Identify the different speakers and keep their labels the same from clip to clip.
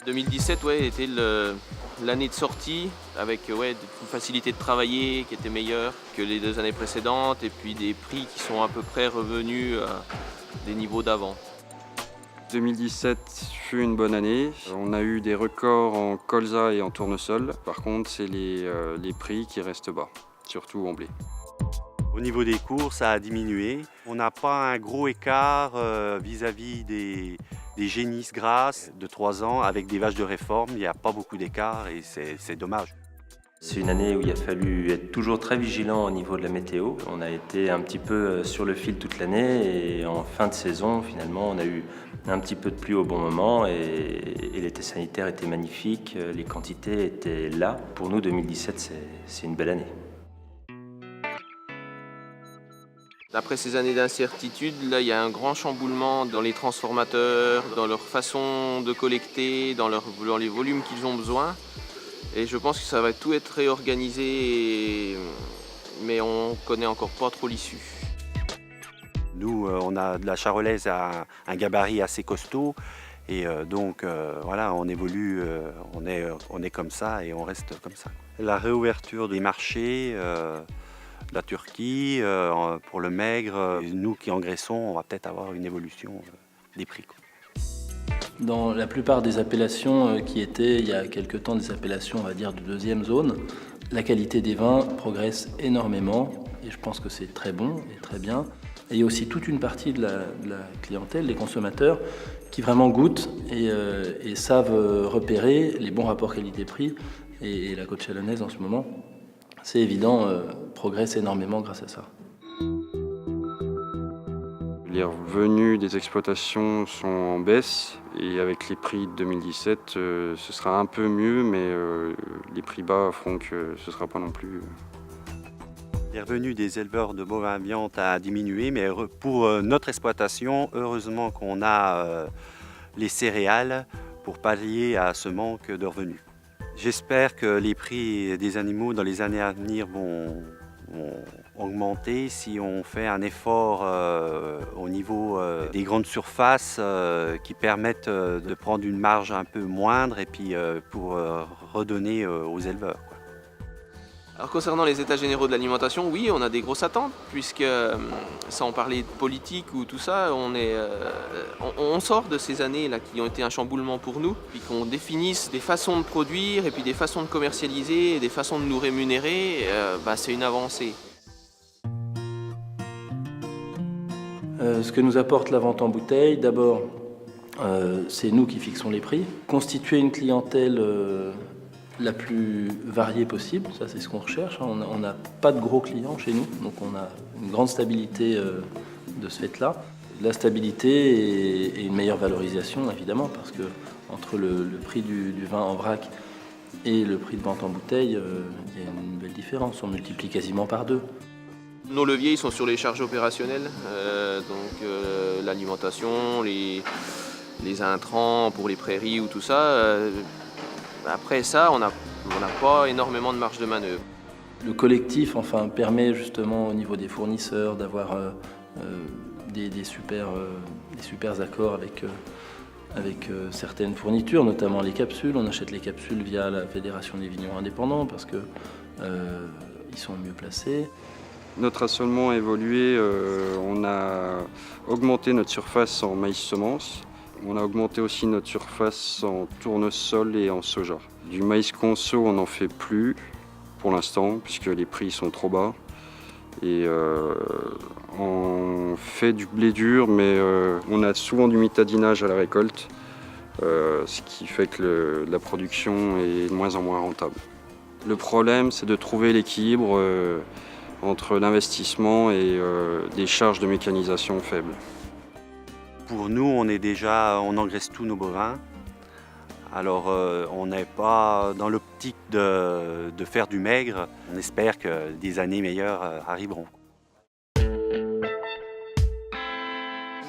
Speaker 1: 2017 était l'année de sortie avec une facilité de travailler qui était meilleure que les 2 années précédentes et puis des prix qui sont à peu près revenus à des niveaux d'avant.
Speaker 2: 2017 fut une bonne année. On a eu des records en colza et en tournesol. Par contre, c'est les prix qui restent bas, surtout en blé.
Speaker 3: Au niveau des cours, ça a diminué. On n'a pas un gros écart vis-à-vis des génisses grasses de 3 ans avec des vaches de réforme. Il n'y a pas beaucoup d'écart et c'est dommage.
Speaker 4: C'est une année où il a fallu être toujours très vigilant au niveau de la météo. On a été un petit peu sur le fil toute l'année et en fin de saison, finalement, on a eu un petit peu de pluie au bon moment et l'été sanitaire était magnifique, les quantités étaient là. Pour nous, 2017, c'est une belle année.
Speaker 1: Après ces années d'incertitude, là, il y a un grand chamboulement dans les transformateurs, dans leur façon de collecter, dans les volumes qu'ils ont besoin. Et je pense que ça va tout être réorganisé, mais on ne connaît encore pas trop l'issue.
Speaker 3: Nous, on a de la charolaise à un gabarit assez costaud. Et donc, voilà, on évolue, on est comme ça et on reste comme ça. La réouverture des marchés, la Turquie, pour le maigre, nous qui engraissons, on va peut-être avoir une évolution des prix.
Speaker 5: Dans la plupart des appellations qui étaient il y a quelque temps des appellations, on va dire, de deuxième zone, la qualité des vins progresse énormément et je pense que c'est très bon et très bien. Et il y a aussi toute une partie de la clientèle, des consommateurs, qui vraiment goûtent et savent repérer les bons rapports qualité-prix. Et la côte chalonnaise en ce moment, c'est évident, progresse énormément grâce à ça.
Speaker 2: Les revenus des exploitations sont en baisse et avec les prix de 2017, ce sera un peu mieux, mais les prix bas feront que ce ne sera pas non plus.
Speaker 3: Les revenus des éleveurs de bovins à viande a diminué, mais pour notre exploitation, heureusement qu'on a les céréales pour pallier à ce manque de revenus. J'espère que les prix des animaux dans les années à venir vont augmenter si on fait un effort au niveau des grandes surfaces qui permettent de prendre une marge un peu moindre et puis pour redonner aux éleveurs.
Speaker 1: Alors concernant les états généraux de l'alimentation, oui, on a des grosses attentes, puisque sans parler de politique ou tout ça, on sort de ces années-là qui ont été un chamboulement pour nous, puis qu'on définisse des façons de produire, et puis des façons de commercialiser, et des façons de nous rémunérer, c'est une avancée.
Speaker 5: Ce que nous apporte la vente en bouteille, d'abord, c'est nous qui fixons les prix. Constituer une clientèle la plus variée possible, ça c'est ce qu'on recherche. On n'a pas de gros clients chez nous, donc on a une grande stabilité de ce fait-là. La stabilité et une meilleure valorisation évidemment, parce que entre le prix du vin en vrac et le prix de vente en bouteille, il y a une belle différence, on multiplie quasiment par 2.
Speaker 1: Nos leviers ils sont sur les charges opérationnelles, l'alimentation, les intrants pour les prairies ou tout ça. Après ça, on n'a pas énormément de marge de manœuvre.
Speaker 5: Le collectif permet justement au niveau des fournisseurs d'avoir des super accords avec certaines fournitures, notamment les capsules. On achète les capsules via la Fédération des vignerons indépendants parce que ils sont mieux placés.
Speaker 2: Notre assolement a évolué, on a augmenté notre surface en maïs semence. On a augmenté aussi notre surface en tournesol et en soja. Du maïs conso, on n'en fait plus pour l'instant, puisque les prix sont trop bas. Et on fait du blé dur, mais on a souvent du mitadinage à la récolte, ce qui fait que la production est de moins en moins rentable. Le problème, c'est de trouver l'équilibre entre l'investissement et des charges de mécanisation faibles.
Speaker 3: Pour nous, on engraisse tous nos bovins. Alors, on n'est pas dans l'optique de faire du maigre. On espère que des années meilleures arriveront.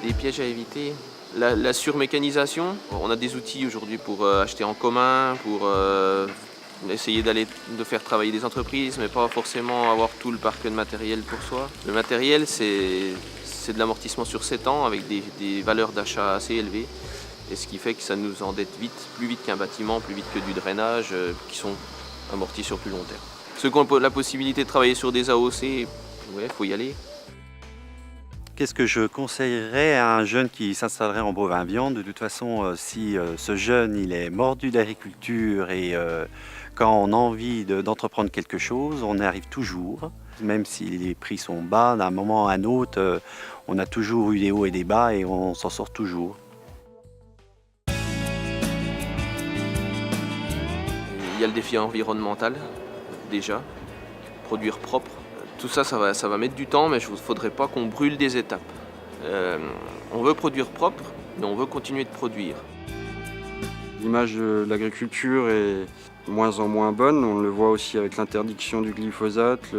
Speaker 1: Des pièges à éviter. La surmécanisation. On a des outils aujourd'hui pour acheter en commun, pour essayer de faire travailler des entreprises, mais pas forcément avoir tout le parc de matériel pour soi. Le matériel, c'est de l'amortissement sur 7 ans avec des valeurs d'achat assez élevées. Et ce qui fait que ça nous endette vite, plus vite qu'un bâtiment, plus vite que du drainage, qui sont amortis sur plus long terme. Ceux qui ont la possibilité de travailler sur des AOC, ouais, faut y aller.
Speaker 3: Qu'est-ce que je conseillerais à un jeune qui s'installerait en bovin-viande? De toute façon, si ce jeune il est mordu d'agriculture et quand on a envie d'entreprendre quelque chose, on y arrive toujours. Même si les prix sont bas, d'un moment à un autre, on a toujours eu des hauts et des bas et on s'en sort toujours.
Speaker 1: Il y a le défi environnemental, déjà, produire propre. Tout ça, ça va mettre du temps, mais il ne faudrait pas qu'on brûle des étapes. On veut produire propre, mais on veut continuer de produire.
Speaker 2: L'image de l'agriculture est de moins en moins bonne. On le voit aussi avec l'interdiction du glyphosate.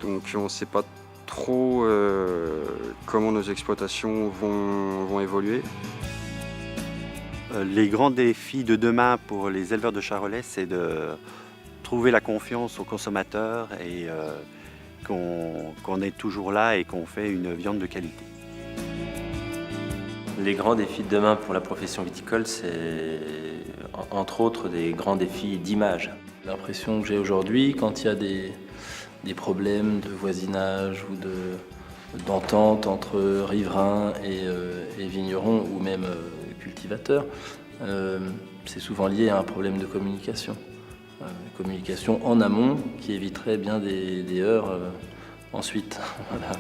Speaker 2: Donc on ne sait pas trop comment nos exploitations vont évoluer.
Speaker 3: Les grands défis de demain pour les éleveurs de charolais, c'est de trouver la confiance aux consommateurs et qu'on est toujours là et qu'on fait une viande de qualité.
Speaker 4: Les grands défis de demain pour la profession viticole, c'est entre autres des grands défis d'image.
Speaker 5: L'impression que j'ai aujourd'hui, quand il y a des problèmes de voisinage ou d'entente entre riverains et vignerons ou même cultivateurs, c'est souvent lié à un problème de communication. Communication en amont qui éviterait bien des heurts ensuite. Voilà.